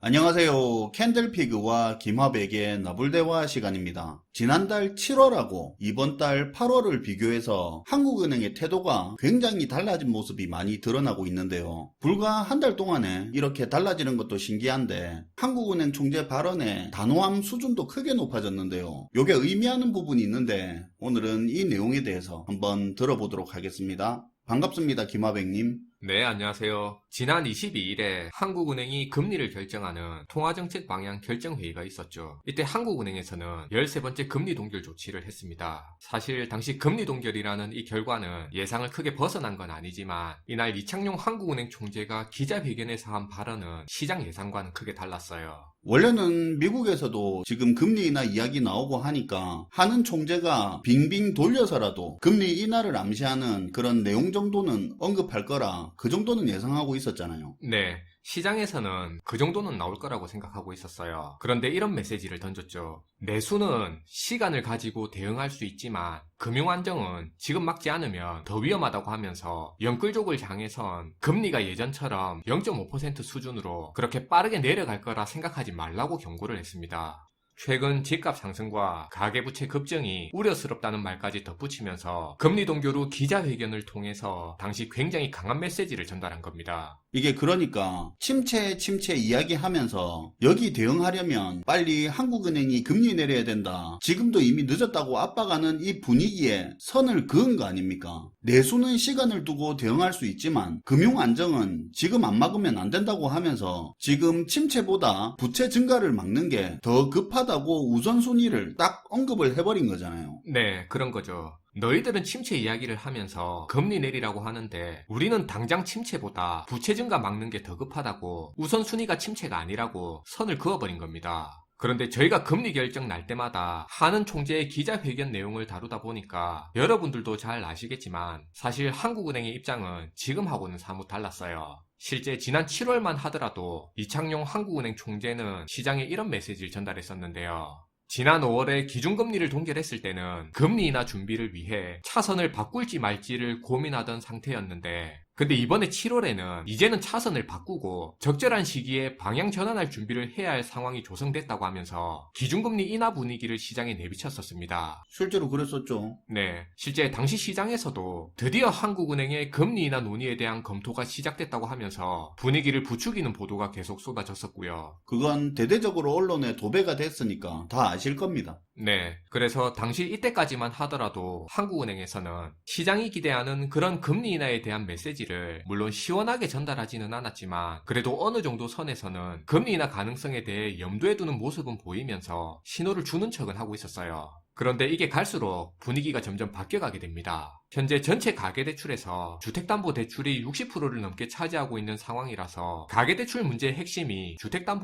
안녕하세요. 캔들피그와 김화백의 나불대화 시간입니다. 지난달 7월하고 이번 달 8월을 비교해서 한국은행의 태도가 굉장히 달라진 모습이 많이 드러나고 있는데요. 불과 한 달 동안에 이렇게 달라지는 것도 신기한데 한국은행 총재 발언의 단호함 수준도 크게 높아졌는데요. 이게 의미하는 부분이 있는데 오늘은 이 내용에 대해서 한번 들어보도록 하겠습니다. 반갑습니다. 김화백님. 네, 안녕하세요. 지난 22일에 한국은행이 금리를 결정하는 통화정책 방향 결정회의가 있었죠. 이때 한국은행에서는 13번째 금리 동결 조치를 했습니다. 사실 당시 금리 동결이라는 이 결과는 예상을 크게 벗어난 건 아니지만 이날 이창용 한국은행 총재가 기자회견에서 한 발언은 시장 예상과는 크게 달랐어요. 원래는 미국에서도 지금 금리 인하 이야기 나오고 하니까 하는 총재가 빙빙 돌려서라도 금리 인하를 암시하는 그런 내용 정도는 언급할 거라 그 정도는 예상하고 있었잖아요. 네, 시장에서는 그 정도는 나올 거라고 생각하고 있었어요. 그런데 이런 메시지를 던졌죠. 내수는 시간을 가지고 대응할 수 있지만 금융 안정은 지금 막지 않으면 더 위험하다고 하면서 영끌족을 향해선 금리가 예전처럼 0.5% 수준으로 그렇게 빠르게 내려갈 거라 생각하지 말라고 경고를 했습니다. 최근 집값 상승과 가계부채 급증이 우려스럽다는 말까지 덧붙이면서 금리 동결 후 기자회견을 통해서 당시 굉장히 강한 메시지를 전달한 겁니다. 이게 그러니까 침체 이야기하면서 여기 대응하려면 빨리 한국은행이 금리 내려야 된다. 지금도 이미 늦었다고 압박하는 이 분위기에 선을 그은 거 아닙니까? 내수는 시간을 두고 대응할 수 있지만 금융 안정은 지금 안 막으면 안 된다고 하면서 지금 침체보다 부채 증가를 막는 게 더 급하다고 우선순위를 딱 언급을 해버린 거잖아요. 네, 그런 거죠. 너희들은 침체 이야기를 하면서 금리 내리라고 하는데 우리는 당장 침체보다 부채 증가 막는 게 더 급하다고 우선순위가 침체가 아니라고 선을 그어버린 겁니다. 그런데 저희가 금리 결정 날 때마다 하는 총재의 기자회견 내용을 다루다 보니까 여러분들도 잘 아시겠지만 사실 한국은행의 입장은 지금하고는 사뭇 달랐어요. 실제 지난 7월만 하더라도 이창용 한국은행 총재는 시장에 이런 메시지를 전달했었는데요. 지난 5월에 기준금리를 동결했을 때는 금리 인하 준비를 위해 차선을 바꿀지 말지를 고민하던 상태였는데 근데 이번에 7월에는 이제는 차선을 바꾸고 적절한 시기에 방향 전환할 준비를 해야 할 상황이 조성됐다고 하면서 기준금리 인하 분위기를 시장에 내비쳤었습니다. 실제로 그랬었죠. 네, 실제 당시 시장에서도 드디어 한국은행의 금리 인하 논의에 대한 검토가 시작됐다고 하면서 분위기를 부추기는 보도가 계속 쏟아졌었고요. 그건 대대적으로 언론에 도배가 됐으니까 다 아실 겁니다. 네, 그래서 당시 이때까지만 하더라도 한국은행에서는 시장이 기대하는 그런 금리 인하에 대한 메시지를 물론 시원하게 전달하지는 않았지만 그래도 어느 정도 선에서는 금리 인하 가능성에 대해 염두에 두는 모습은 보이면서 신호를 주는 척은 하고 있었어요. 그런데 이게 갈수록 분위기가 점점 바뀌어가게 됩니다. 현재 전체 가계대출에서 주택담보대출이 60%를 넘게 차지하고 있는 상황이라서 가계대출 문제의 핵심이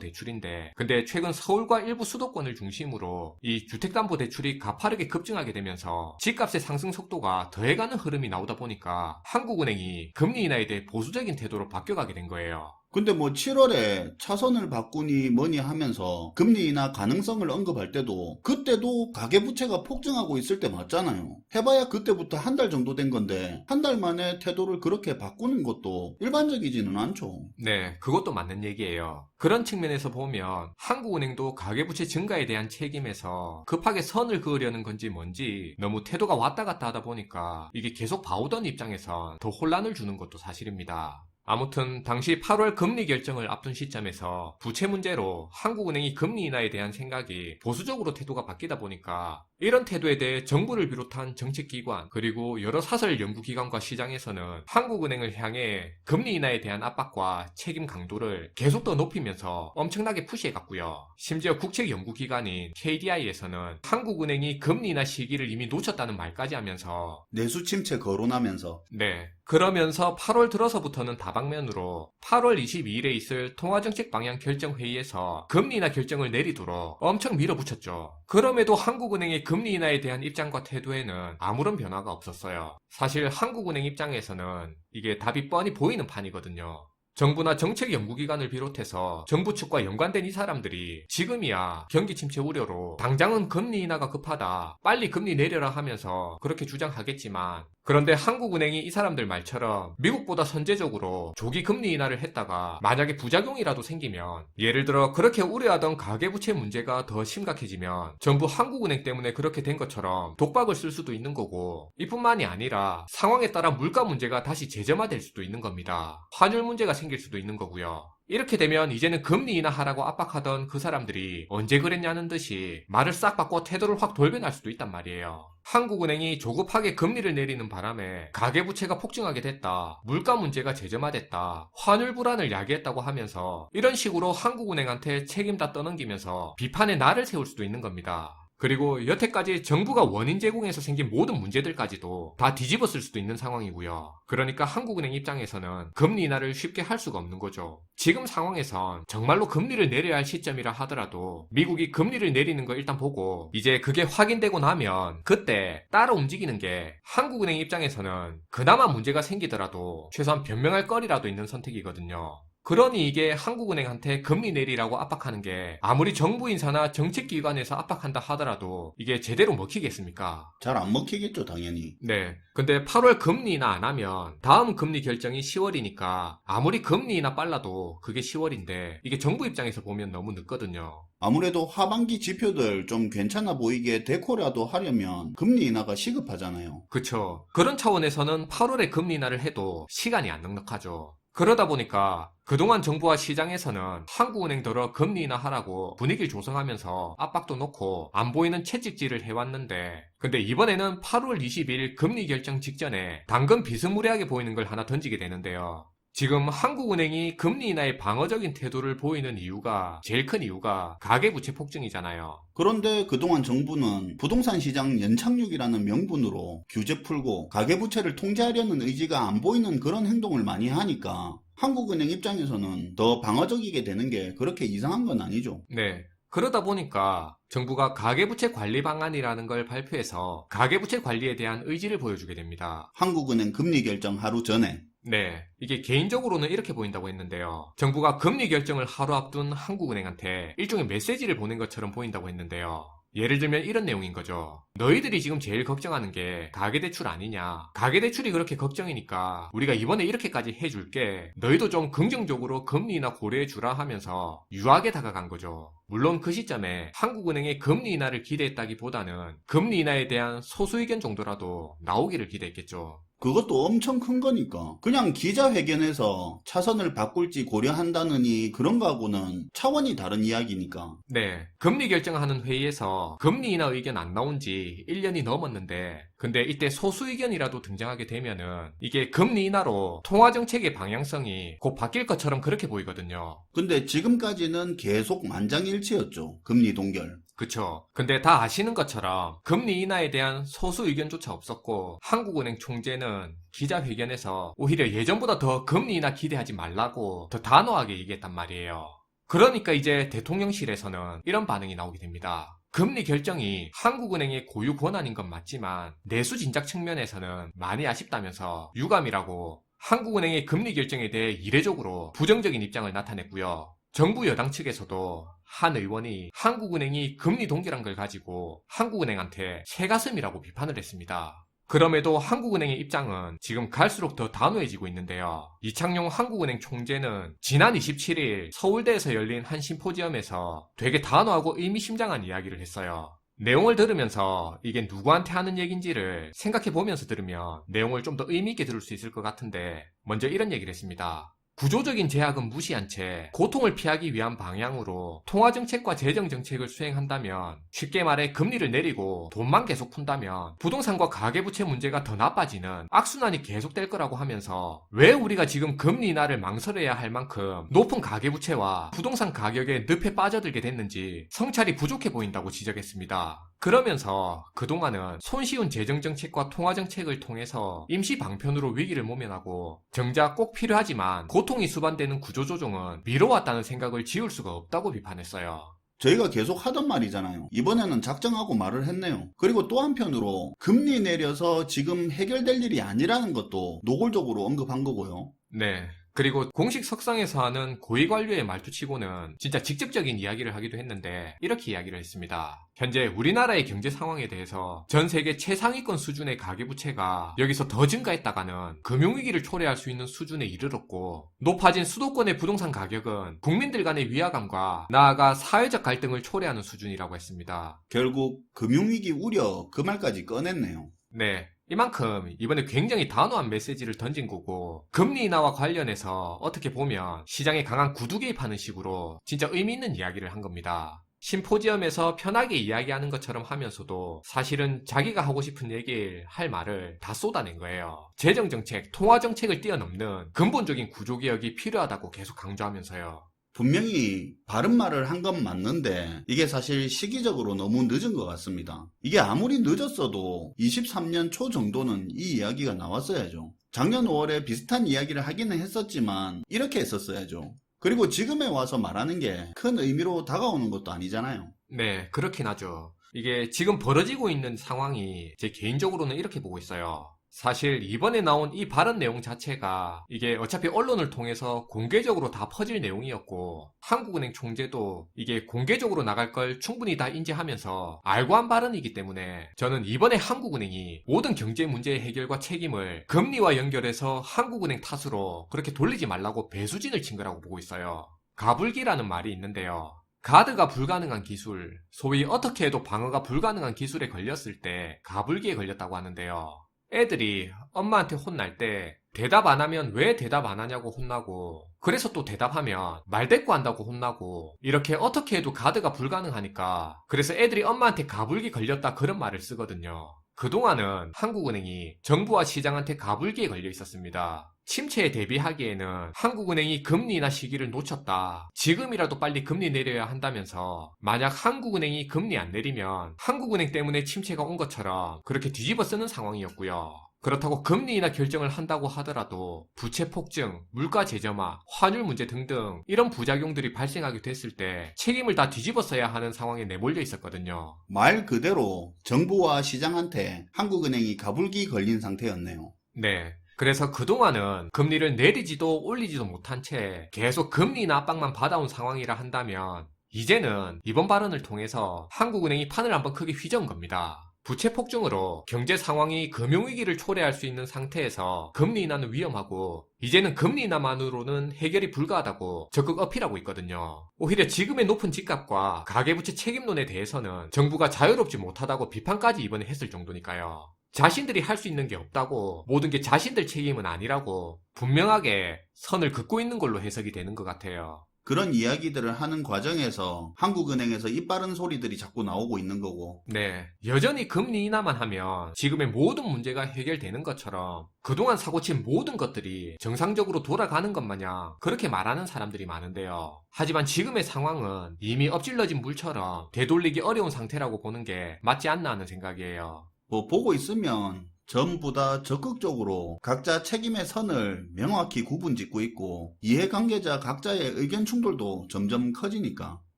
주택담보대출인데 근데 최근 서울과 일부 수도권을 중심으로 이 주택담보대출이 가파르게 급증하게 되면서 집값의 상승 속도가 더해가는 흐름이 나오다 보니까 한국은행이 금리 인하에 대해 보수적인 태도로 바뀌어가게 된 거예요. 근데 뭐 7월에 차선을 바꾸니 뭐니 하면서 금리 인하 가능성을 언급할 때도 그때도 가계부채가 폭증하고 있을 때 맞잖아요. 해봐야 그때부터 한 달 정도 된 건데 한 달 만에 태도를 그렇게 바꾸는 것도 일반적이지는 않죠. 네, 그것도 맞는 얘기예요. 그런 측면에서 보면 한국은행도 가계부채 증가에 대한 책임에서 급하게 선을 그으려는 건지 뭔지 너무 태도가 왔다 갔다 하다 보니까 이게 계속 봐오던 입장에선 더 혼란을 주는 것도 사실입니다. 아무튼 당시 8월 금리 결정을 앞둔 시점에서 부채 문제로 한국은행이 금리 인하에 대한 생각이 보수적으로 태도가 바뀌다 보니까 이런 태도에 대해 정부를 비롯한 정책기관 그리고 여러 사설 연구기관과 시장에서는 한국은행을 향해 금리 인하에 대한 압박과 책임 강도를 계속 더 높이면서 엄청나게 푸시해갔고요. 심지어 국책연구기관인 KDI에서는 한국은행이 금리 인하 시기를 이미 놓쳤다는 말까지 하면서 내수 침체 거론하면서 네, 그러면서 8월 들어서부터는 다방면으로 8월 22일에 있을 통화정책 방향 결정회의에서 금리 인하 결정을 내리도록 엄청 밀어붙였죠. 그럼에도 한국은행의 금리 인하에 대한 입장과 태도에는 아무런 변화가 없었어요. 사실 한국은행 입장에서는 이게 답이 뻔히 보이는 판이거든요. 정부나 정책연구기관을 비롯해서 정부 측과 연관된 이 사람들이 지금이야 경기 침체 우려로 당장은 금리 인하가 급하다, 빨리 금리 내려라 하면서 그렇게 주장하겠지만, 그런데 한국은행이 이 사람들 말처럼 미국보다 선제적으로 조기 금리 인하를 했다가 만약에 부작용이라도 생기면, 예를 들어 그렇게 우려하던 가계부채 문제가 더 심각해지면 전부 한국은행 때문에 그렇게 된 것처럼 독박을 쓸 수도 있는 거고, 이뿐만이 아니라 상황에 따라 물가 문제가 다시 재점화될 수도 있는 겁니다. 환율 문제가 생길 수도 있는 거고요. 이렇게 되면 이제는 금리 인하하라고 압박하던 그 사람들이 언제 그랬냐는 듯이 말을 싹 바꿔 태도를 확 돌변할 수도 있단 말이에요. 한국은행이 조급하게 금리를 내리는 바람에 가계부채가 폭증하게 됐다, 물가 문제가 재점화됐다, 환율 불안을 야기했다고 하면서 이런 식으로 한국은행한테 책임 다 떠넘기면서 비판의 날을 세울 수도 있는 겁니다. 그리고 여태까지 정부가 원인 제공에서 생긴 모든 문제들까지도 다 뒤집었을 수도 있는 상황이고요. 그러니까 한국은행 입장에서는 금리 인하를 쉽게 할 수가 없는 거죠. 지금 상황에선 정말로 금리를 내려야 할 시점이라 하더라도 미국이 금리를 내리는 거 일단 보고 이제 그게 확인되고 나면 그때 따라 움직이는 게 한국은행 입장에서는 그나마 문제가 생기더라도 최소한 변명할 거리라도 있는 선택이거든요. 그러니 이게 한국은행한테 금리 내리라고 압박하는 게 아무리 정부 인사나 정책기관에서 압박한다 하더라도 이게 제대로 먹히겠습니까? 잘 안 먹히겠죠, 당연히. 네. 근데 8월 금리 인하 안 하면 다음 금리 결정이 10월이니까 아무리 금리 인하 빨라도 그게 10월인데 이게 정부 입장에서 보면 너무 늦거든요. 아무래도 하반기 지표들 좀 괜찮아 보이게 데코라도 하려면 금리 인하가 시급하잖아요. 그쵸. 그런 차원에서는 8월에 금리 인하를 해도 시간이 안 넉넉하죠. 그러다 보니까 그동안 정부와 시장에서는 한국은행더러 금리 인하하라고 분위기를 조성하면서 압박도 놓고 안 보이는 채찍질을 해왔는데, 근데 이번에는 8월 20일 금리 결정 직전에 당근 비스무리하게 보이는 걸 하나 던지게 되는데요. 지금 한국은행이 금리 인하에 방어적인 태도를 보이는 이유가, 제일 큰 이유가 가계부채 폭증이잖아요. 그런데 그동안 정부는 부동산 시장 연착륙이라는 명분으로 규제 풀고 가계부채를 통제하려는 의지가 안 보이는 그런 행동을 많이 하니까 한국은행 입장에서는 더 방어적이게 되는 게 그렇게 이상한 건 아니죠. 네. 그러다 보니까 정부가 가계부채 관리 방안이라는 걸 발표해서 가계부채 관리에 대한 의지를 보여주게 됩니다. 한국은행 금리 결정 하루 전에. 네, 이게 개인적으로는 이렇게 보인다고 했는데요. 정부가 금리 결정을 하루 앞둔 한국은행한테 일종의 메시지를 보낸 것처럼 보인다고 했는데요. 예를 들면 이런 내용인 거죠. 너희들이 지금 제일 걱정하는 게 가계대출 아니냐. 가계대출이 그렇게 걱정이니까 우리가 이번에 이렇게까지 해줄게. 너희도 좀 긍정적으로 금리 인하 고려해주라 하면서 유하게 다가간 거죠. 물론 그 시점에 한국은행의 금리 인하를 기대했다기보다는 금리 인하에 대한 소수 의견 정도라도 나오기를 기대했겠죠. 그것도 엄청 큰 거니까. 그냥 기자회견에서 차선을 바꿀지 고려한다느니 그런 거하고는 차원이 다른 이야기니까. 네, 금리 결정하는 회의에서 금리 인하 의견 안 나온 지 1년이 넘었는데, 근데 이때 소수 의견이라도 등장하게 되면은 이게 금리 인하로 통화정책의 방향성이 곧 바뀔 것처럼 그렇게 보이거든요. 근데 지금까지는 계속 만장일치였죠. 금리 동결. 그쵸. 근데 다 아시는 것처럼 금리 인하에 대한 소수 의견조차 없었고, 한국은행 총재는 기자회견에서 오히려 예전보다 더 금리 인하 기대하지 말라고 더 단호하게 얘기했단 말이에요. 그러니까 이제 대통령실에서는 이런 반응이 나오게 됩니다. 금리 결정이 한국은행의 고유 권한인 건 맞지만 내수 진작 측면에서는 많이 아쉽다면서 유감이라고 한국은행의 금리 결정에 대해 이례적으로 부정적인 입장을 나타냈고요. 정부 여당 측에서도 한 의원이 한국은행이 금리 동결한 걸 가지고 한국은행한테 새가슴이라고 비판을 했습니다. 그럼에도 한국은행의 입장은 지금 갈수록 더 단호해지고 있는데요. 이창용 한국은행 총재는 지난 27일 서울대에서 열린 한 심포지엄에서 되게 단호하고 의미심장한 이야기를 했어요. 내용을 들으면서 이게 누구한테 하는 얘기인지를 생각해 보면서 들으면 내용을 좀 더 의미 있게 들을 수 있을 것 같은데, 먼저 이런 얘기를 했습니다. 구조적인 제약은 무시한 채 고통을 피하기 위한 방향으로 통화정책과 재정정책을 수행한다면, 쉽게 말해 금리를 내리고 돈만 계속 푼다면 부동산과 가계부채 문제가 더 나빠지는 악순환이 계속될 거라고 하면서, 왜 우리가 지금 금리 인하를 망설여야 할 만큼 높은 가계부채와 부동산 가격에 늪에 빠져들게 됐는지 성찰이 부족해 보인다고 지적했습니다. 그러면서 그동안은 손쉬운 재정정책과 통화정책을 통해서 임시 방편으로 위기를 모면하고 정작 꼭 필요하지만 고통이 수반되는 구조조정은 미뤄왔다는 생각을 지울 수가 없다고 비판했어요. 저희가 계속 하던 말이잖아요. 이번에는 작정하고 말을 했네요. 그리고 또 한편으로 금리 내려서 지금 해결될 일이 아니라는 것도 노골적으로 언급한 거고요. 네. 그리고 공식 석상에서 하는 고위관료의 말투치고는 진짜 직접적인 이야기를 하기도 했는데 이렇게 이야기를 했습니다. 현재 우리나라의 경제 상황에 대해서 전 세계 최상위권 수준의 가계부채가 여기서 더 증가했다가는 금융위기를 초래할 수 있는 수준에 이르렀고, 높아진 수도권의 부동산 가격은 국민들 간의 위화감과 나아가 사회적 갈등을 초래하는 수준이라고 했습니다. 결국 금융위기 우려 그 말까지 꺼냈네요. 네. 이만큼 이번에 굉장히 단호한 메시지를 던진 거고, 금리 인하와 관련해서 어떻게 보면 시장에 강한 구두 개입하는 식으로 진짜 의미 있는 이야기를 한 겁니다. 심포지엄에서 편하게 이야기하는 것처럼 하면서도 사실은 자기가 하고 싶은 얘기를 할 말을 다 쏟아낸 거예요. 재정정책, 통화정책을 뛰어넘는 근본적인 구조개혁이 필요하다고 계속 강조하면서요. 분명히 바른 말을 한 건 맞는데 이게 사실 시기적으로 너무 늦은 것 같습니다. 이게 아무리 늦었어도 23년 초 정도는 이 이야기가 나왔어야죠. 작년 5월에 비슷한 이야기를 하기는 했었지만 이렇게 했었어야죠. 그리고 지금에 와서 말하는 게 큰 의미로 다가오는 것도 아니잖아요. 네, 그렇긴 하죠. 이게 지금 벌어지고 있는 상황이 제 개인적으로는 이렇게 보고 있어요. 사실 이번에 나온 이 발언 내용 자체가 이게 어차피 언론을 통해서 공개적으로 다 퍼질 내용이었고, 한국은행 총재도 이게 공개적으로 나갈 걸 충분히 다 인지하면서 알고 한 발언이기 때문에 저는 이번에 한국은행이 모든 경제 문제의 해결과 책임을 금리와 연결해서 한국은행 탓으로 그렇게 돌리지 말라고 배수진을 친 거라고 보고 있어요. 가불기라는 말이 있는데요. 가드가 불가능한 기술, 소위 어떻게 해도 방어가 불가능한 기술에 걸렸을 때 가불기에 걸렸다고 하는데요. 애들이 엄마한테 혼날 때 대답 안 하면 왜 대답 안 하냐고 혼나고, 그래서 또 대답하면 말대꾸한다고 혼나고, 이렇게 어떻게 해도 가드가 불가능하니까 그래서 애들이 엄마한테 가불기 걸렸다 그런 말을 쓰거든요. 그동안은 한국은행이 정부와 시장한테 가불기에 걸려 있었습니다. 침체에 대비하기에는 한국은행이 금리 인하 시기를 놓쳤다, 지금이라도 빨리 금리 내려야 한다면서 만약 한국은행이 금리 안 내리면 한국은행 때문에 침체가 온 것처럼 그렇게 뒤집어 쓰는 상황이었고요. 그렇다고 금리 인하 결정을 한다고 하더라도 부채 폭증, 물가 저점화, 환율 문제 등등 이런 부작용들이 발생하게 됐을 때 책임을 다 뒤집어 써야 하는 상황에 내몰려 있었거든요. 말 그대로 정부와 시장한테 한국은행이 가불기 걸린 상태였네요. 네. 그래서 그동안은 금리를 내리지도 올리지도 못한 채 계속 금리 인하 압박만 받아온 상황이라 한다면, 이제는 이번 발언을 통해서 한국은행이 판을 한번 크게 휘저은 겁니다. 부채 폭증으로 경제 상황이 금융위기를 초래할 수 있는 상태에서 금리 인하는 위험하고, 이제는 금리 인하만으로는 해결이 불가하다고 적극 어필하고 있거든요. 오히려 지금의 높은 집값과 가계부채 책임론에 대해서는 정부가 자유롭지 못하다고 비판까지 이번에 했을 정도니까요. 자신들이 할 수 있는 게 없다고, 모든 게 자신들 책임은 아니라고 분명하게 선을 긋고 있는 걸로 해석이 되는 것 같아요. 그런 이야기들을 하는 과정에서 한국은행에서 입 바른 소리들이 자꾸 나오고 있는 거고, 네, 여전히 금리 인하만 하면 지금의 모든 문제가 해결되는 것처럼 그동안 사고친 모든 것들이 정상적으로 돌아가는 것 마냥 그렇게 말하는 사람들이 많은데요. 하지만 지금의 상황은 이미 엎질러진 물처럼 되돌리기 어려운 상태라고 보는 게 맞지 않나 하는 생각이에요. 보고 있으면 전부 다 적극적으로 각자 책임의 선을 명확히 구분 짓고 있고, 이해관계자 각자의 의견 충돌도 점점 커지니까.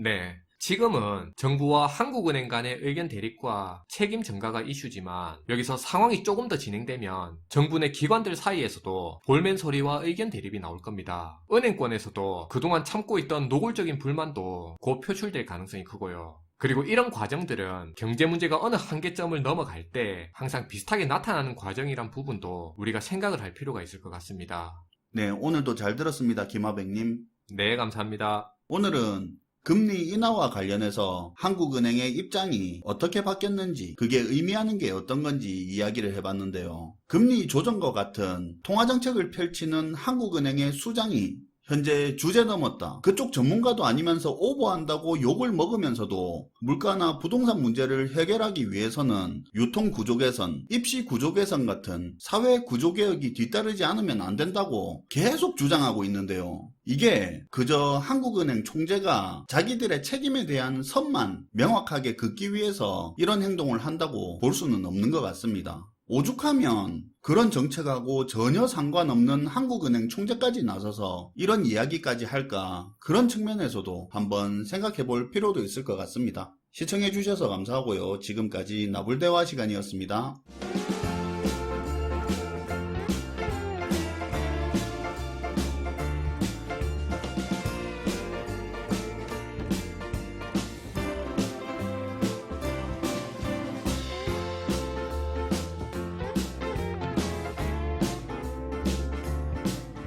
네, 지금은 정부와 한국은행 간의 의견 대립과 책임 전가가 이슈지만, 여기서 상황이 조금 더 진행되면 정부 내 기관들 사이에서도 볼멘 소리와 의견 대립이 나올 겁니다. 은행권에서도 그동안 참고 있던 노골적인 불만도 곧 표출될 가능성이 크고요. 그리고 이런 과정들은 경제 문제가 어느 한계점을 넘어갈 때 항상 비슷하게 나타나는 과정이란 부분도 우리가 생각을 할 필요가 있을 것 같습니다. 네, 오늘도 잘 들었습니다, 김하백님. 네, 감사합니다. 오늘은 금리 인하와 관련해서 한국은행의 입장이 어떻게 바뀌었는지, 그게 의미하는 게 어떤 건지 이야기를 해봤는데요. 금리 조정과 같은 통화정책을 펼치는 한국은행의 수장이 현재 주제 넘었다, 그쪽 전문가도 아니면서 오버한다고 욕을 먹으면서도 물가나 부동산 문제를 해결하기 위해서는 유통구조 개선, 입시구조 개선 같은 사회구조 개혁이 뒤따르지 않으면 안 된다고 계속 주장하고 있는데요. 이게 그저 한국은행 총재가 자기들의 책임에 대한 선만 명확하게 긋기 위해서 이런 행동을 한다고 볼 수는 없는 것 같습니다. 오죽하면 그런 정책하고 전혀 상관없는 한국은행 총재까지 나서서 이런 이야기까지 할까, 그런 측면에서도 한번 생각해 볼 필요도 있을 것 같습니다. 시청해 주셔서 감사하고요. 지금까지 나불대화 시간이었습니다.